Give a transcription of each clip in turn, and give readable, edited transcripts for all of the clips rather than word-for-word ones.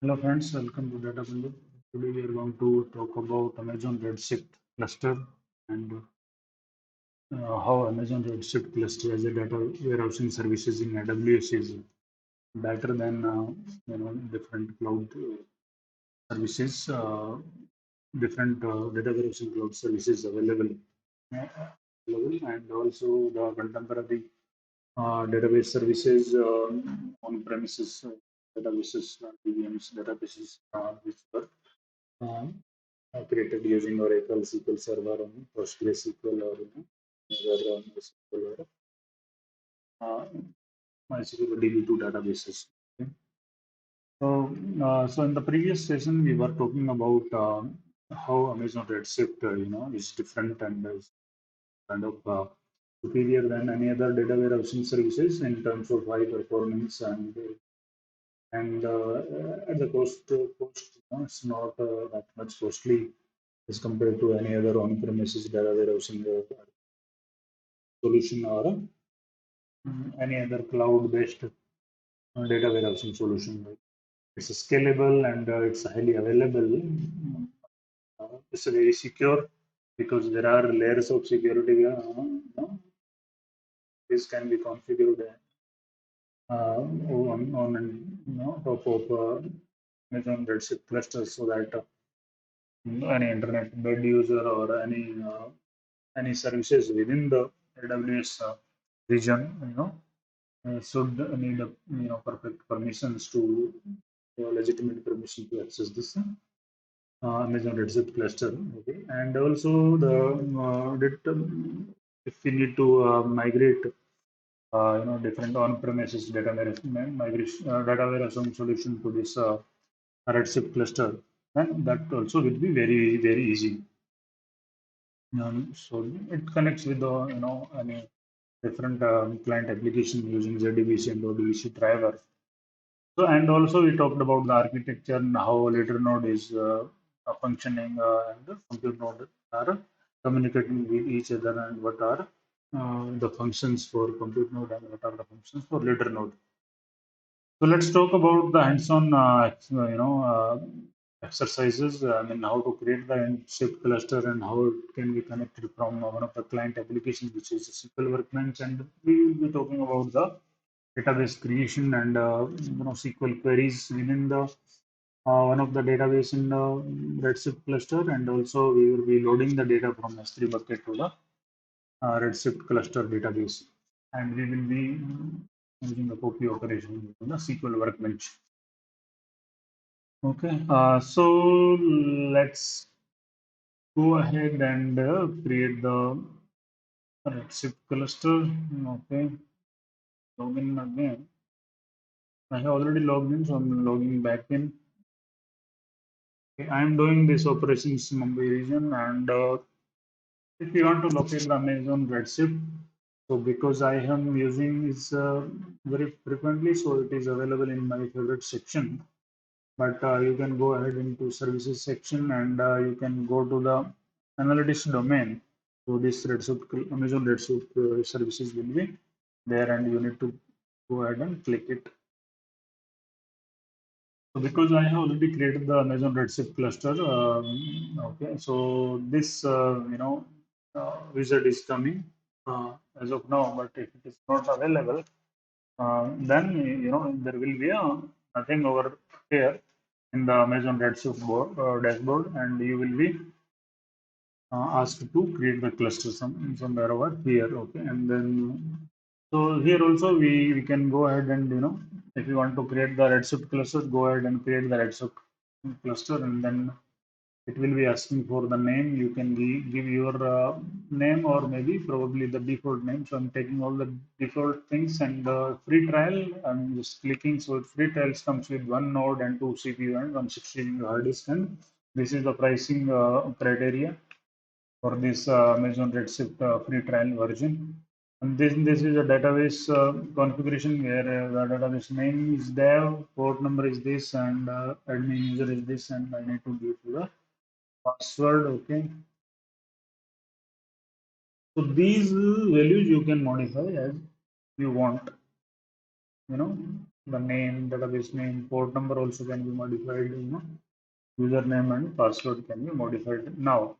Hello friends, welcome to Data Bundle. Today we are going to talk about Amazon Redshift cluster and how Amazon Redshift cluster as a data warehousing services in AWS is better than different cloud services, different data warehousing cloud services available, and also the contemporary database services on-premises databases, DBMs databases which were uh, created using Oracle SQL Server or PostgreSQL or other MySQL or uh, MySQL DB2 databases. Okay. So in the previous session, we were talking about how Amazon Redshift, is different and is kind of superior than any other data warehousing services in terms of high performance and at the cost, it's not that much costly as compared to any other on-premises data warehousing solution or any other cloud-based data warehousing solution. Right? It's scalable and it's highly available. It's very secure because there are layers of security. This can be configured on top of Amazon Redshift clusters so that any internet bed user or any services within the AWS region, should need a perfect permissions to legitimate permission to access this Amazon Redshift cluster. Okay, and also if we need to migrate different on-premises data warehousing solution to this Redshift cluster, then that also will be very easy. So it connects with the any different client application using ZDBC and ODBC driver. So and also we talked about the architecture and how later node is functioning and the compute node are communicating with each other and what are the functions for compute node and what are the functions for later node. So let's talk about the hands-on, exercises. I mean, how to create the shift cluster and how it can be connected from one of the client applications, which is a SQL Workbench, and we will be talking about the database creation and SQL queries within the one of the database in the Redshift cluster, and also we will be loading the data from S3 bucket to the Redshift cluster database, and we will be using the copy operation in the SQL Workbench. Okay, so let's go ahead and create the Redshift cluster. Okay, login again. I have already logged in, so I'm logging back in. Okay, I'm doing this operations Mumbai region, and if you want to locate the Amazon Redshift, so because I am using this very frequently, so it is available in my favorite section. But you can go ahead into services section and you can go to the analytics domain. So this Redshift, Amazon Redshift services will be there, and you need to go ahead and click it. So because I have already created the Amazon Redshift cluster, okay, so this wizard is coming as of now. But if it is not available, then there will be a nothing over here in the Amazon Redshift dashboard, and you will be asked to create the cluster somewhere over here. Okay, and then so here also we can go ahead and if you want to create the Redshift cluster, go ahead and create the Redshift cluster, and then it will be asking for the name. You can give your name or maybe probably the default name. So I'm taking all the default things, and the free trial I'm just clicking. So free trials comes with one node and two CPU and 160 GB hard disk, and this is the pricing criteria for this Amazon Redshift free trial version. And this is a database configuration where the database name is dev, port number is this, and admin user is this, and I need to give the password. Okay, so these values you can modify as you want, you know the name, database name, port number also can be modified, username and password can be modified. Now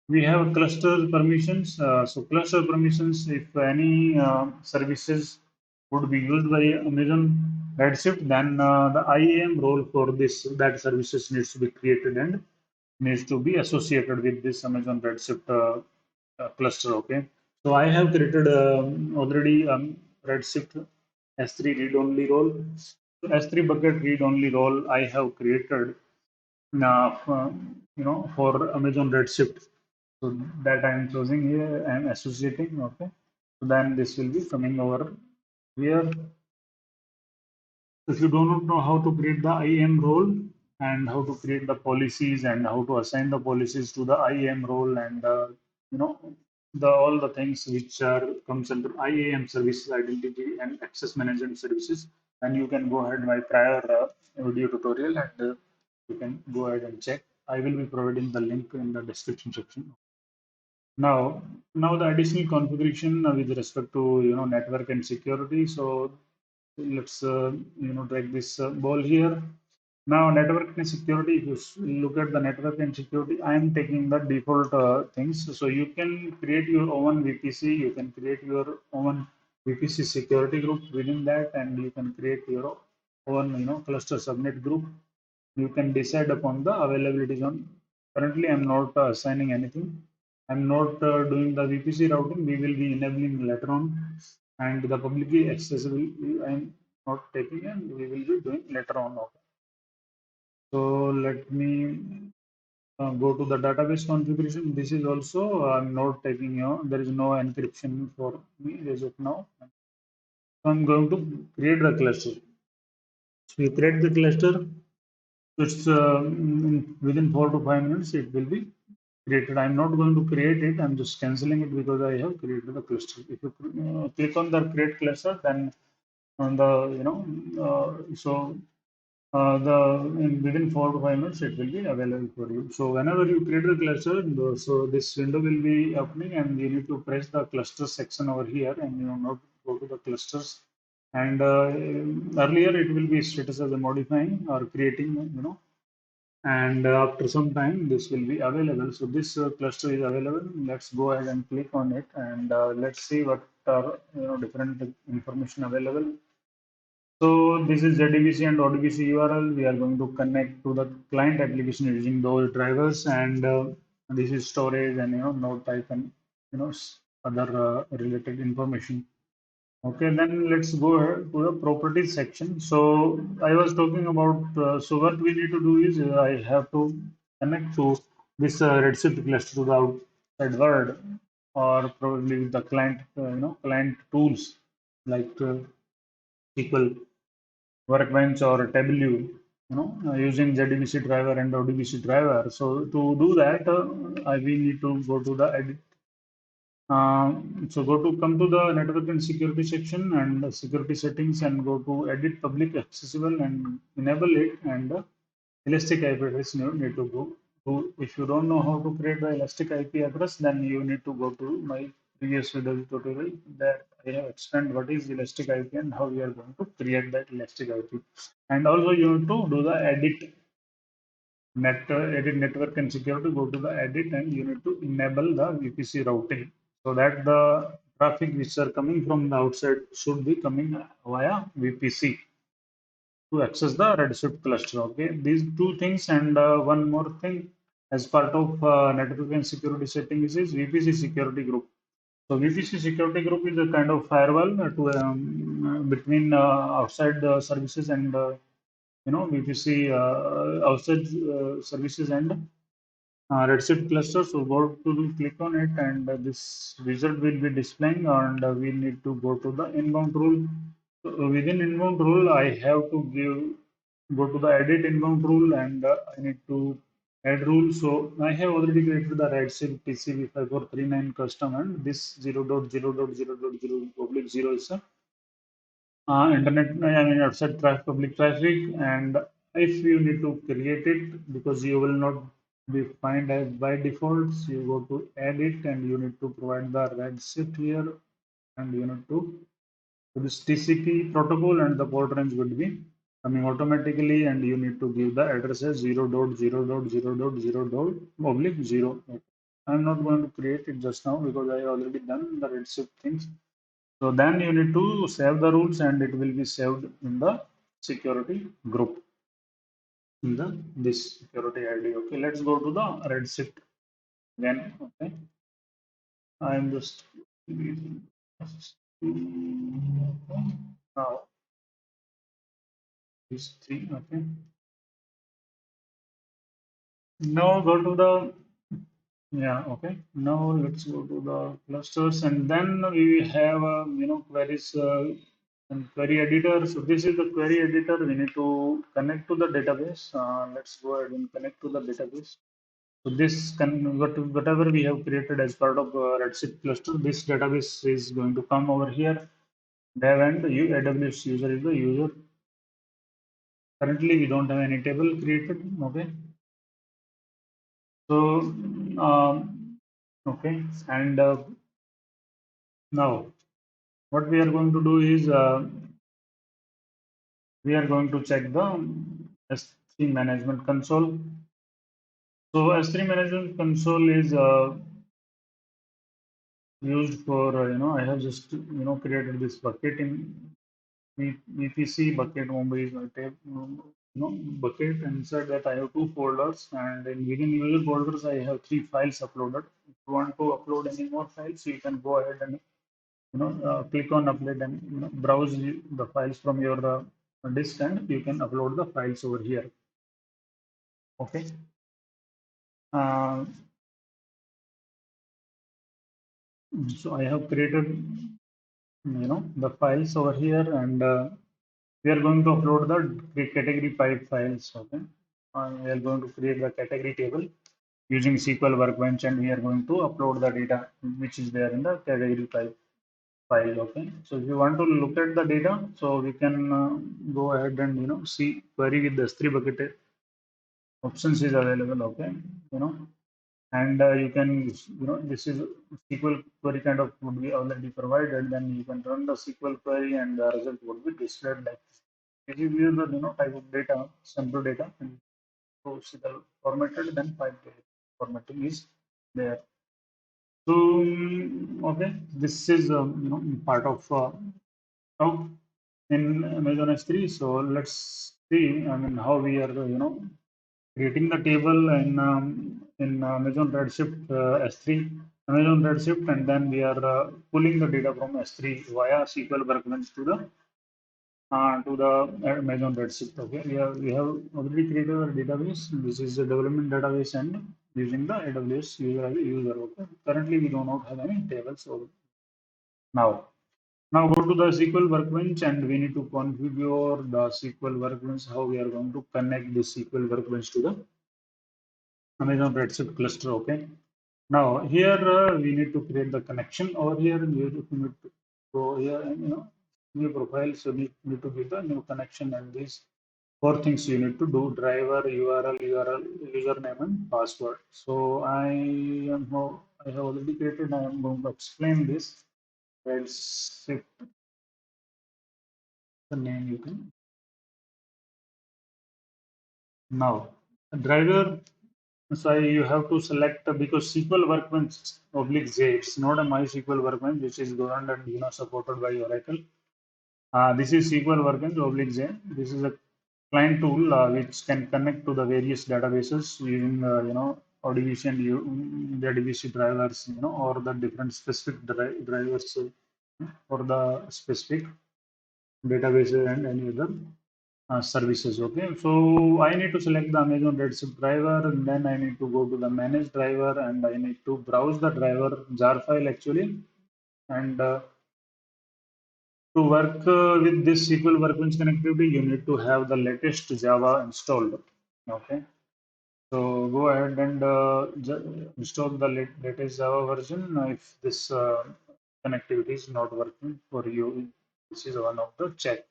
we have cluster permissions. So cluster permissions, if any services would be used by Amazon Redshift, then the IAM role for this that services needs to be created and needs to be associated with this Amazon Redshift cluster. Okay, so I have created already Redshift S3 read-only role. So S3 bucket read-only role I have created for Amazon Redshift. So that I am choosing here and associating. Okay, so then this will be coming over here. If you do not know how to create the IAM role and how to create the policies and how to assign the policies to the IAM role and you know the all the things which are comes under IAM services, identity and access management services, then you can go ahead my prior video tutorial and you can go ahead and check. I will be providing the link in the description section. Now the additional configuration with respect to network and security. So let's drag this ball here. Now network and security. If you look at the network and security, I am taking the default things. So you can create your own VPC. You can create your own VPC security group within that, and you can create your own cluster subnet group. You can decide upon the availability zone. Currently, I'm not assigning anything. I'm not doing the VPC routing. We will be enabling later on, and the publicly accessible I'm not taking, and we will be doing later on. Okay. So let me go to the database configuration. This is also I'm not taking. There is no encryption for me as of now. So I'm going to create the cluster. So you create the cluster. It's within 4 to 5 minutes. It will be created. I'm not going to create it. I'm just canceling it because I have created the cluster. If you click on the create cluster, then on the so the within 4 to 5 minutes it will be available for you. So whenever you create the cluster, so this window will be opening, and you need to press the cluster section over here, and you not go to the clusters. And earlier it will be status as a modifying or creating, and after some time this will be available. So this cluster is available. Let's go ahead and click on it, and let's see what are different information available. So this is JDBC and ODBC URL. We are going to connect to the client application using those drivers, and this is storage and node type and other related information. Okay, then let's go ahead to the properties section. So I was talking about, so what we need to do is I have to connect to this Redshift cluster to the outside world, or probably with the client, client tools like SQL, Workbench or Tableau, using JDBC driver and ODBC driver. So to do that, we need to go to the edit. So come to the network and security section and security settings, and go to edit public accessible and enable it, and elastic IP address you need to go to. If you don't know how to create the elastic IP address, then you need to go to my previous video tutorial that I have explained what is elastic IP and how we are going to create that elastic IP. And also you need to do the edit network and security, go to the edit, and you need to enable the VPC routing, so that the traffic which are coming from the outside should be coming via VPC to access the Redshift cluster. Okay, these two things, and one more thing as part of network and security settings is VPC security group. So VPC security group is a kind of firewall to between outside services and VPC outside services and Redshift cluster. So go to click on it, and this result will be displaying, and we need to go to the inbound rule. So within inbound rule, I have to go to the edit inbound rule, and I need to add rule. So I have already created the Redshift TCP5439 custom, and this 0.0.0.0 public 0 is a internet, I mean outside public traffic. And if you need to create it, because you will not be defined as by default, you go to edit, and you need to provide the Redshift here, and you need to So this TCP protocol and the port range would be coming automatically, and you need to give the addresses 0.0.0.0.0 oblique 0. Okay. I'm not going to create it just now because I already done the Redshift things. So then you need to save the rules and it will be saved in the security group in the this security ID. Okay, let's go to the Redshift then. Okay, I'm just now these three. Okay, now go to the yeah. Okay, now let's go to the clusters and then we have queries and query editor. So this is the query editor. We need to connect to the database. Let's go ahead and connect to the database. So this can whatever we have created as part of Redshift cluster, this database is going to come over here. Dev and AWS user is the user. Currently, we don't have any table created. Okay, so okay, and now what we are going to do is we are going to check the S3 management console. So S3 management console is used for I have just created this bucket in VPC bucket Mumbai is my tab, bucket. Inside that I have two folders, and in within user folders I have three files uploaded. If you want to upload any more files, you can go ahead and click on upload and browse the files from your disk, and you can upload the files over here. Okay. Uh, so I have created the files over here, and we are going to upload the category pipe files. Okay, we are going to create the category table using SQL Workbench, and we are going to upload the data which is there in the category pipe file. Okay, so if you want to look at the data, so we can go ahead and see query with the S3 bucket options is available. Okay, you know and you can this is SQL query kind of would be already provided. Then you can run the SQL query and the result would be displayed like this. If you view the type of data, sample data, and procedure formatted, then pipe data formatting is there. So okay, this is part of how in Amazon S3. So let's see. I mean, how we are creating the table in Amazon Redshift S3, Amazon Redshift, and then we are pulling the data from S3 via SQL Workbench to the Amazon Redshift. Okay, we have already created a database. This is a development database and using the AWS user. Okay, currently we do not have any tables. So now go to the SQL Workbench, and we need to configure the SQL Workbench. How we are going to connect the SQL Workbench to the Amazon Redshift cluster. Okay. Now here we need to create the connection. Over here need to go here and new profile. So need to give the new connection, and these four things you need to do: driver, URL, username, and password. So I have already created. I am going to explain this. Redshift, the name you can now driver. So you have to select because SQL Workbench oblique J. It's not a MySQL Workbench, which is governed and supported by Oracle. This is SQL Workbench oblique J. This is a client tool which can connect to the various databases using ODBC and DDBC drivers, or the different specific drivers for the specific databases and any other services. Okay, so I need to select the Amazon Redshift driver, and then I need to go to the manage driver, and I need to browse the driver jar file actually. And to work with this SQL Workbench connectivity, you need to have the latest Java installed. Okay, so go ahead and install the latest Java version. If this connectivity is not working for you, this is one of the check.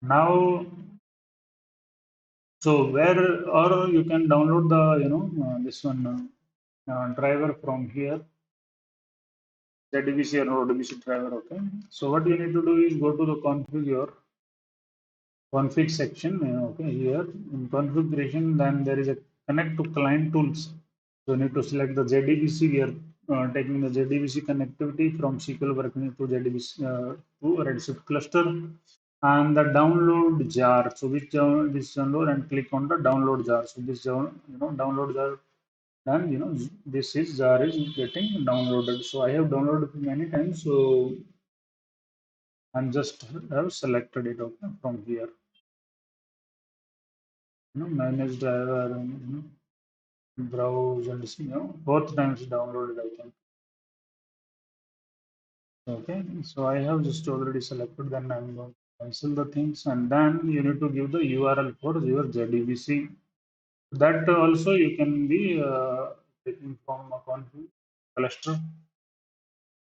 Now, so where or you can download the this one driver from here. JDBC or ODBC driver. Okay. So what you need to do is go to the config section. Okay, here in configuration, then there is a connect to client tools. So you need to select the JDBC. We are taking the JDBC connectivity from SQL working to JDBC to Redshift cluster, and the download jar. So this download and click on the download jar. So this download jar. Then this is jar is getting downloaded. So I have downloaded many times. So I'm just have selected it, okay, from here. Manage driver, browse and see, both times downloaded, I think. Okay, so I have just already selected, then I'm going to cancel the things, and then you need to give the URL for your JDBC. That also you can be taking from a config cluster.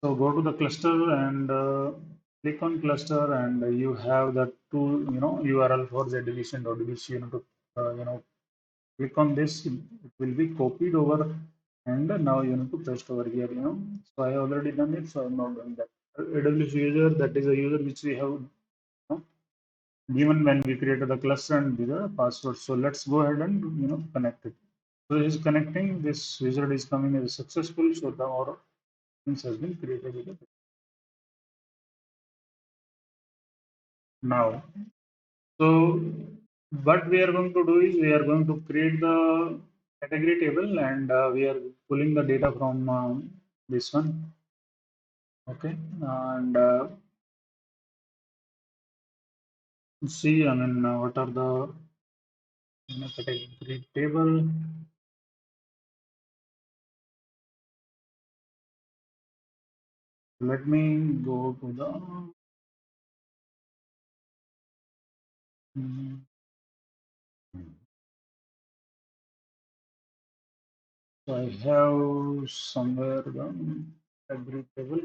So go to the cluster and click on cluster, and you have the two, URL for JDBC and ODBC. You need to, click on this, it will be copied over, and now you need to paste over here. So I have already done it, so I'm not doing that. AWS user, that is a user which we have, given when we created the cluster and the password. So let's go ahead and connect it. So it is connecting. This wizard is coming as successful. So the our things has been created with it. Now, so what we are going to do is we are going to create the category table, and we are pulling the data from this one. Okay, and see, I mean, what are the category table? Let me go to the. mm, So I have somewhere the category table.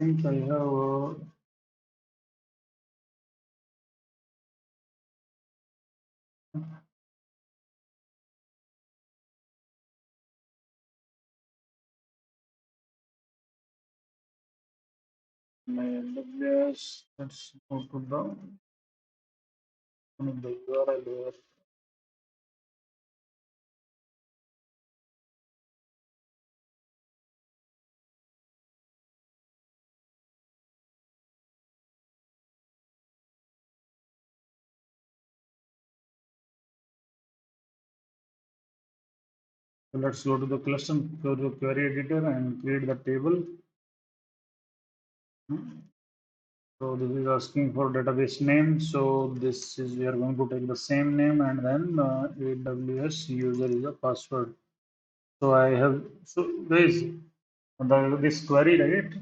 I think I have my AWS. Let's go to the URL here. So let's go to the cluster, go to the query editor and create the table. So this is asking for database name. So this is, we are going to take the same name, and then AWS user is a password. So I have, so guys, this query, right?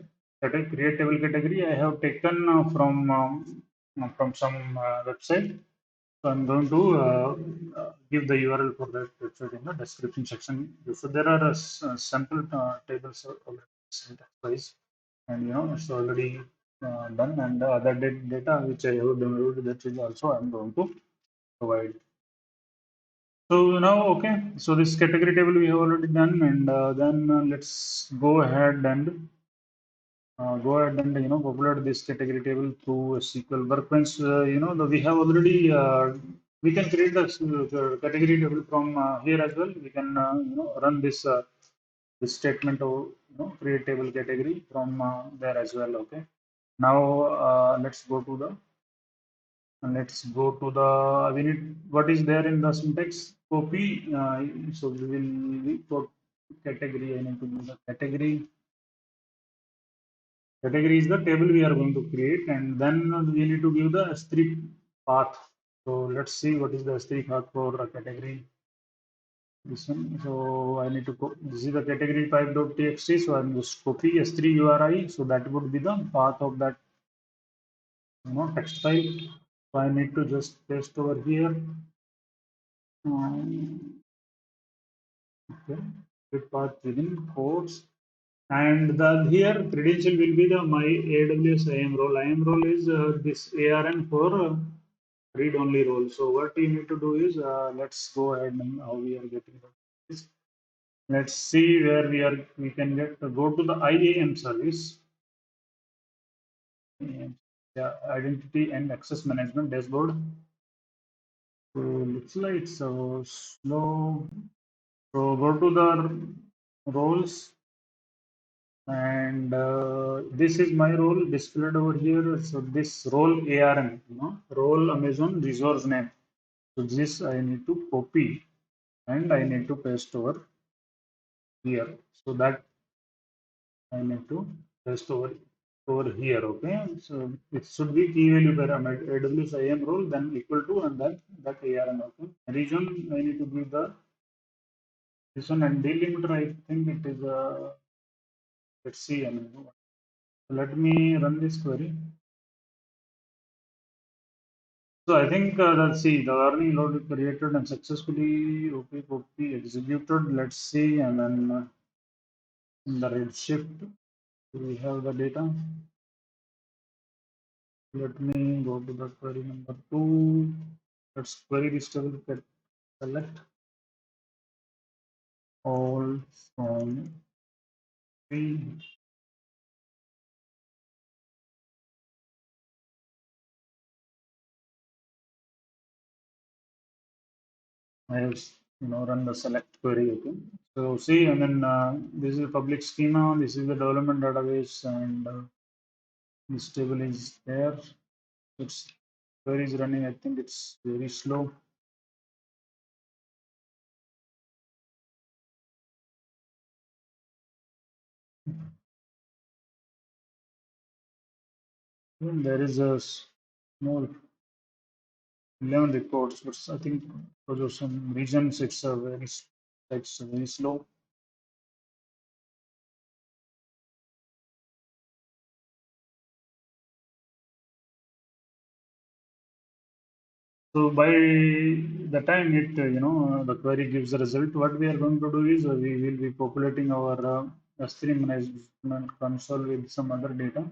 That is create table category. I have taken from some website. So I'm going to give the URL for that website in the description section. So there are sample tables already sent twice, and it's already done. And the other data which I have downloaded, that is also I'm going to provide. So now, okay. So this category table we have already done, and then let's go ahead and populate this category table through a SQL workbench. We have already we can create the category table from here as well. We can run this statement of create table category from there as well. Okay. Now let's go to the we need what is there in the syntax copy. So we will put category. I need to do the category. Category is the table we are going to create, and then we need to give the S3 path. So let's see what is the S3 path for a category. This one. So I need to this is the category type.txt. So I'm just copy S3 URI. So that would be the path of that text file. So I need to just paste over here. Okay, with path within quotes. And the here credential will be the my AWS IAM role. IAM role is this ARN for read only role. So what you need to do is let's go ahead and how we are getting this. Let's see where we can get go to the IAM service. Yeah, identity and access management dashboard. So looks like so slow. So go to the roles, and this is my role displayed over here. So this role ARN, role Amazon resource name. So this I need to copy and I need to paste over here. So that I need to paste over here. Okay. So it should be key value parameter AWS IAM role then equal to and then that ARN. Okay. Region I need to give the this one and delimiter. I think it is let's see. I mean, let me run this query. So I think let's see the learning load created and successfully okay copy executed. Let's see and then in the Redshift we have the data. Let me go to the query number 2. Let's query this table. Select all from 3. I have run the select query. Okay. So see, I mean this is the public schema. This is the development database, and this table is there. Its query is running. I think it's very slow. There is a small 11 reports, but I think because of some reasons it's very slow. So by the time the query gives the result, what we are going to do is we will be populating our S3 management console with some other data.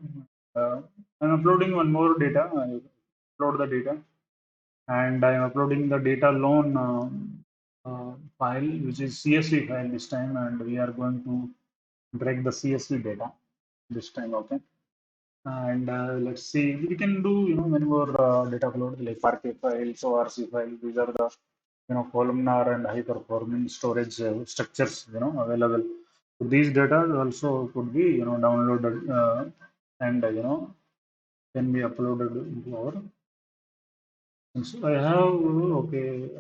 I'm uploading one more data. I upload the data, and I'm uploading the data loan file, which is CSV file this time, and we are going to drag the CSV data this time. Okay. And let's see, we can do many more data upload like Parquet files, ORC file. These are the columnar and high performance storage structures available. So these data also could be downloaded and can be uploaded into our. And so I have okay.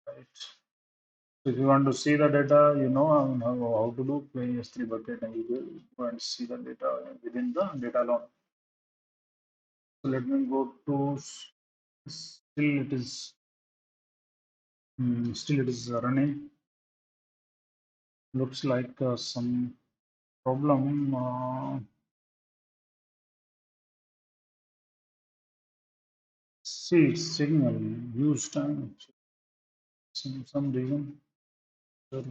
Right. So if you want to see the data, how to do plain S3 bucket, and you will go and see the data within the data log. So let me go to still it is running. Looks like some problem. See, it's signal use time. Some reason. So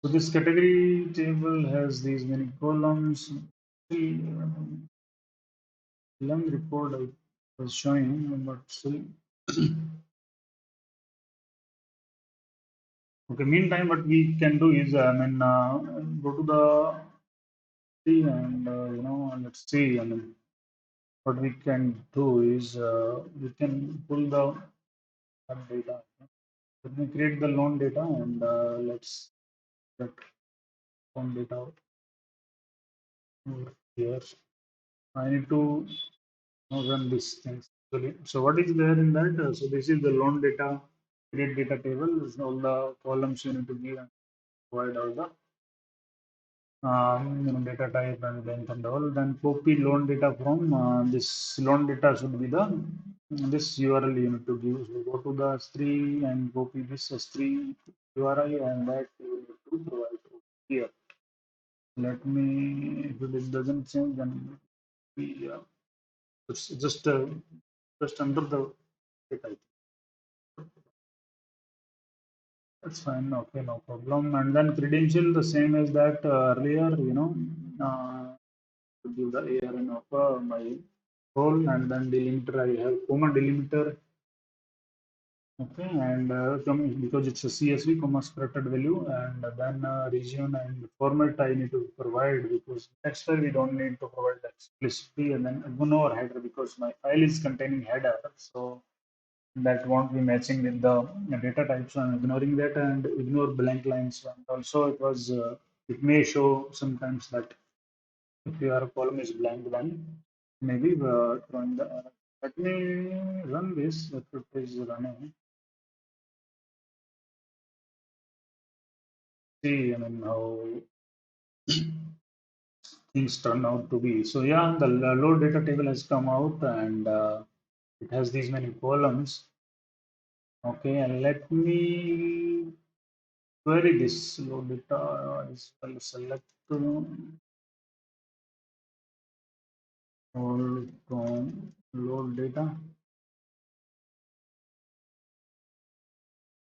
this category table has these many columns. Still, long report I was showing, but still. Okay. Meantime, what we can do is, go to the and let's see. I mean, what we can do is we can pull the data. Let me create the loan data and let's get loan data out over here. I need to run this thing. So what is there in that? So this is the loan data, create data table. All the columns you need to give and provide all the data type and length and all. Then copy loan data from this loan data should be the this URL you need to give. So go to the S3 and copy this S3 URI and that you need to provide here. Let me, if it doesn't change, then we it's just under the data. That's fine. Okay, no problem. And then credential the same as that earlier. To give the ARN of my role, and then delimiter I have comma delimiter Okay, and because it's a CSV, comma separated value, and then region and format I need to provide because that's why we don't need to provide explicitly, and then ignore header because my file is containing header, so that won't be matching with the data type. So I'm ignoring that and ignore blank lines. And also, it may show sometimes that if your column is blank, then maybe throwing the error. Let me run this if it is running. See, I mean, how things turn out to be. So yeah, the load data table has come out and it has these many columns. Okay, and let me query this load data as well. Select all from load data.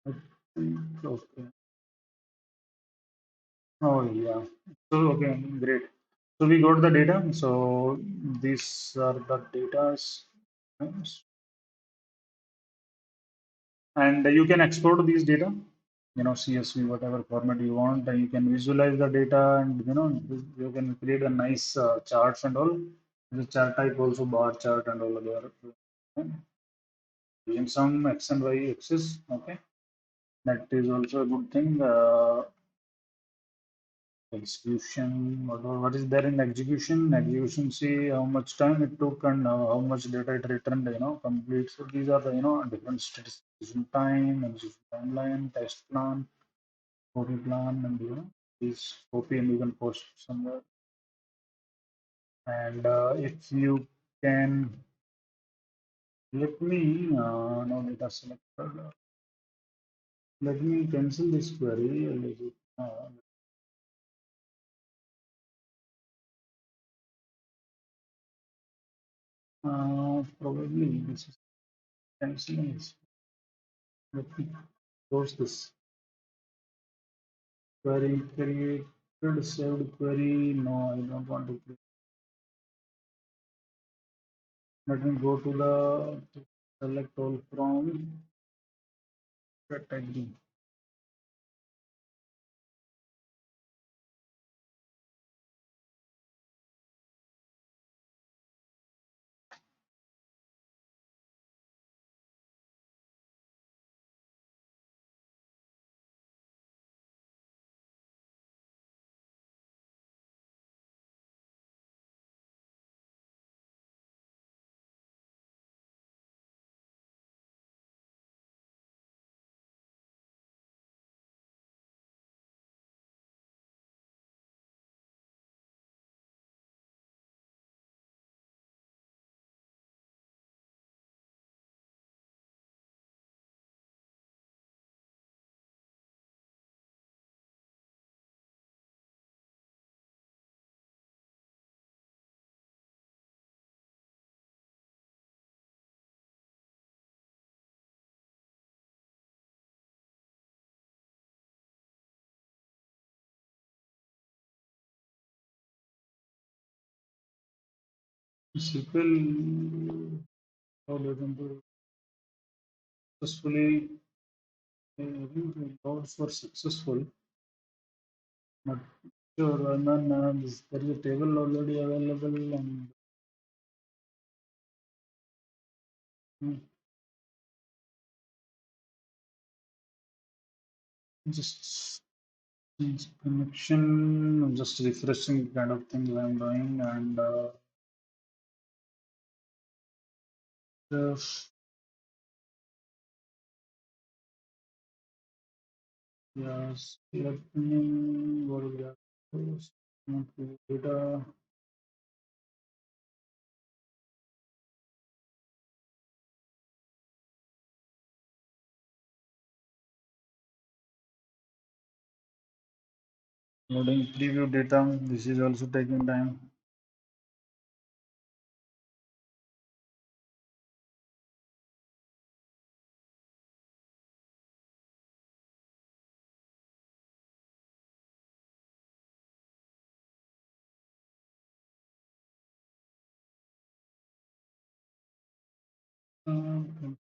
I think, okay. Oh yeah. So okay, great. So we got the data. So these are the data, and you can export these data. CSV, whatever format you want, and you can visualize the data, and you can create a nice charts and all. The chart type also bar chart and all there. Okay. Using some X and Y axis. Okay, that is also a good thing. Execution, what is there in execution? Execution, see how much time it took and how much data it returned, complete. So these are the, different statistics: time, execution timeline, test plan, copy plan, and these copy and you can post somewhere. And if you can let me no data selected. Let me cancel this query. Probably this is canceling. Let me close this query created saved query. No, I don't want to. Let me go to the select all from category. SQL successfully. I think the loads were successful, but sure. And then there is a table already available, and mm, just change connection, just refreshing kind of things I'm doing, and just yes, let me go to the data. Loading preview data. This is also taking time.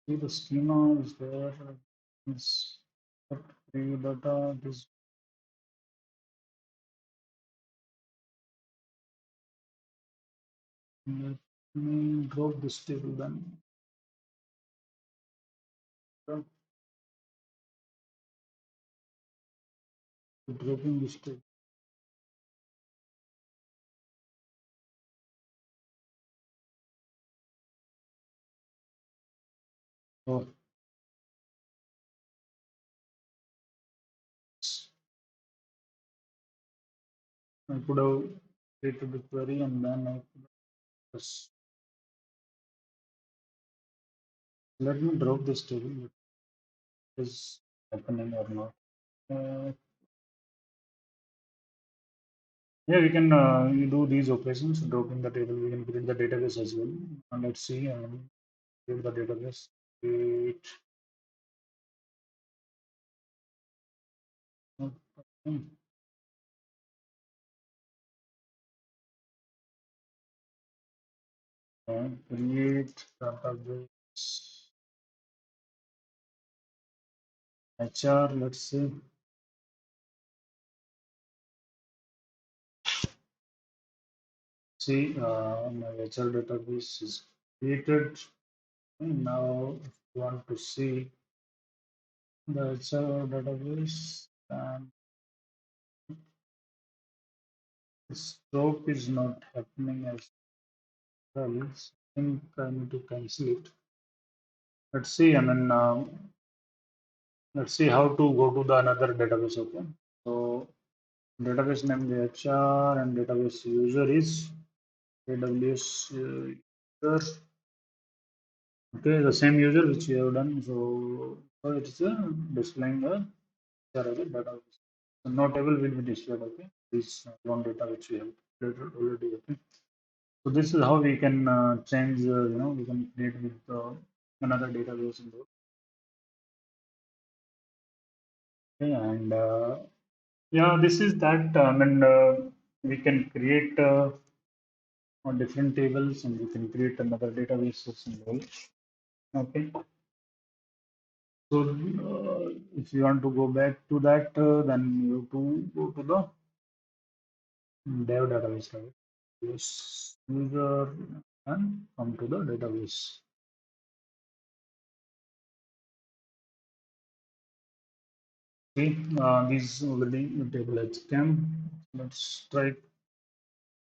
See the schema is there. Is free data. This let me drop this table then. Dropping this table. Oh, I could have created the query and then I could have just let me drop this table. What is happening or not? Yeah, we can you do these operations, dropping the table. We can create the database as well. And let's see, create the database. Create. Okay. Create database HR. Let's see. See, my HR database is created. Now, if you want to see the HR database, and the scope is not happening as well. So I think I need to cancel it. Let's see. Let's see how to go to the another database. Okay. So database name the HR and database user is AWS user. Okay, the same user which we have done. So it's displaying the HR as a database. So no table will be displayed. Okay, this one data which we have created already. Okay. So this is how we can change. We can create with another database in those. Okay, and yeah, this is that. We can create on different tables and we can create another database symbol. Okay. So if you want to go back to that, then you have to go to the dev database, right? Yes, user and come to the database. See, this already table has come. Let's try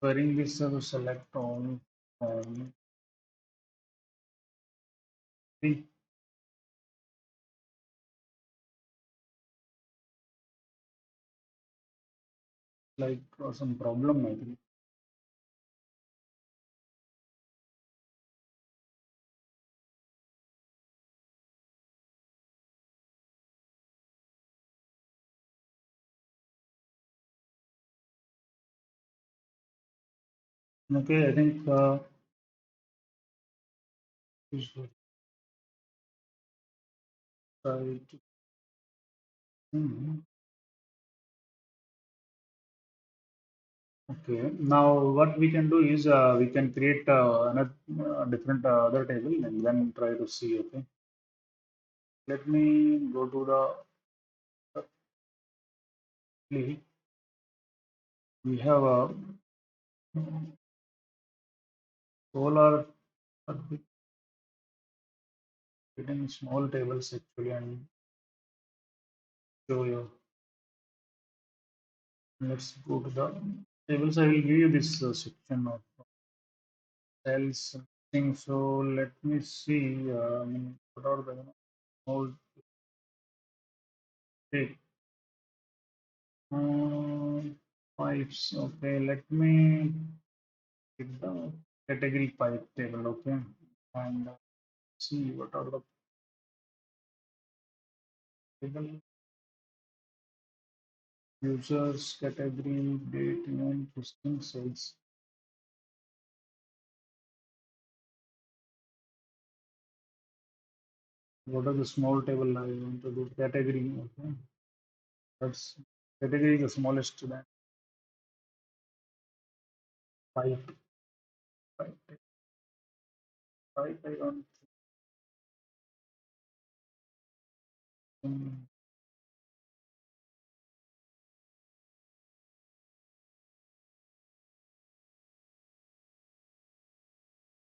querying this. Select all. Um, see, like some problem maybe. Okay, I think we should try to. Hmm. Okay, now what we can do is we can create another different other table and then try to see. Okay, let me go to the we have a solar getting small tables actually and show you. Let's go to the tables. I will give you this section of cells thing. So let me see. What are the small okay, uh, pipes? Okay, let me pick the category pipe table. Okay, and see what are the table users category date event listing sales. What are the small table I want to do category? Okay, that's category is the smallest than pipe. Pipe, pipe. I don't.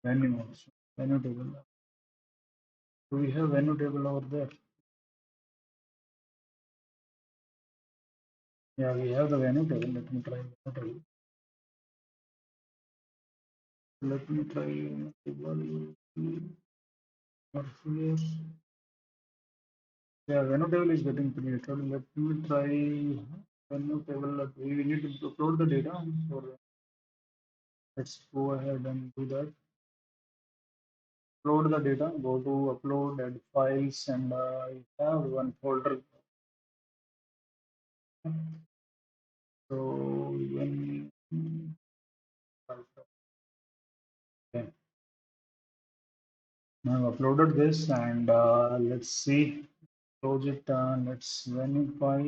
Venue also. Venue table. Do we have venue table over there? Yeah, we have the venue table. Let me try venue table. Let me try venue table over here. Yeah, venue table is getting created. Let me try venue table. We need to upload the data. So let's go ahead and do that. Upload the data. Go to upload, add files, and I have one folder. So when okay. Now I've uploaded this and let's see. Close it. Let's verify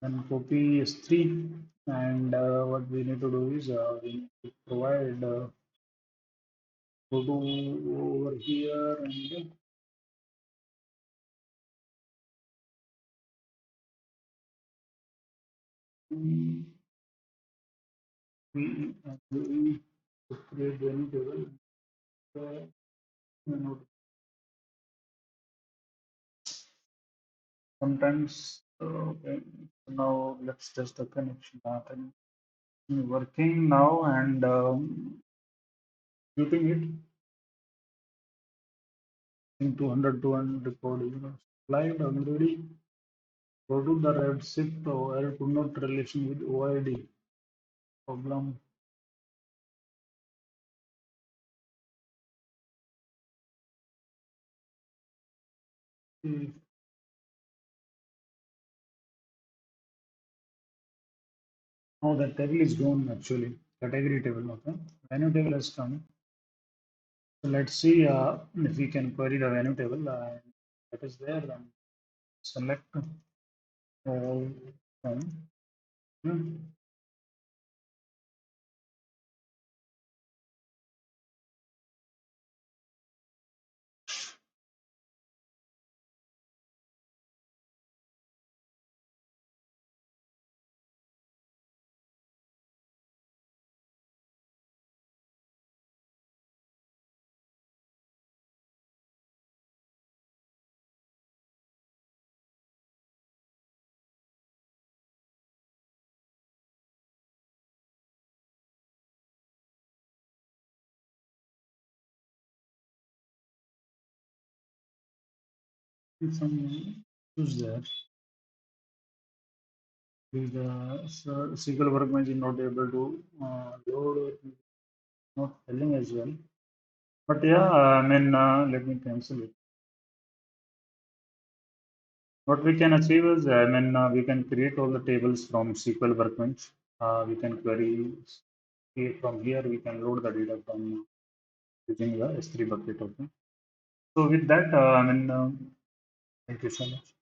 and copy S3. And what we need to do is we need to provide go to over here and we create any table. You know, sometimes okay. Now let's test the connection pattern. Working now and shooting it in 200 record. Slide already. Go to the Redshift or error could not relation with OID problem. Hmm. Oh, the table is gone actually. Category table, okay. Venue table has come. So let's see if we can query the venue table. That is there. Then select all from. Hmm. Some issues there. The SQL workbench is not able to load, not telling as well. But yeah, I mean, let me cancel it. What we can achieve is, I mean, we can create all the tables from SQL Workbench. We can query from here. We can load the data from using the S3 bucket. Okay. So with that, I mean, thank you so much.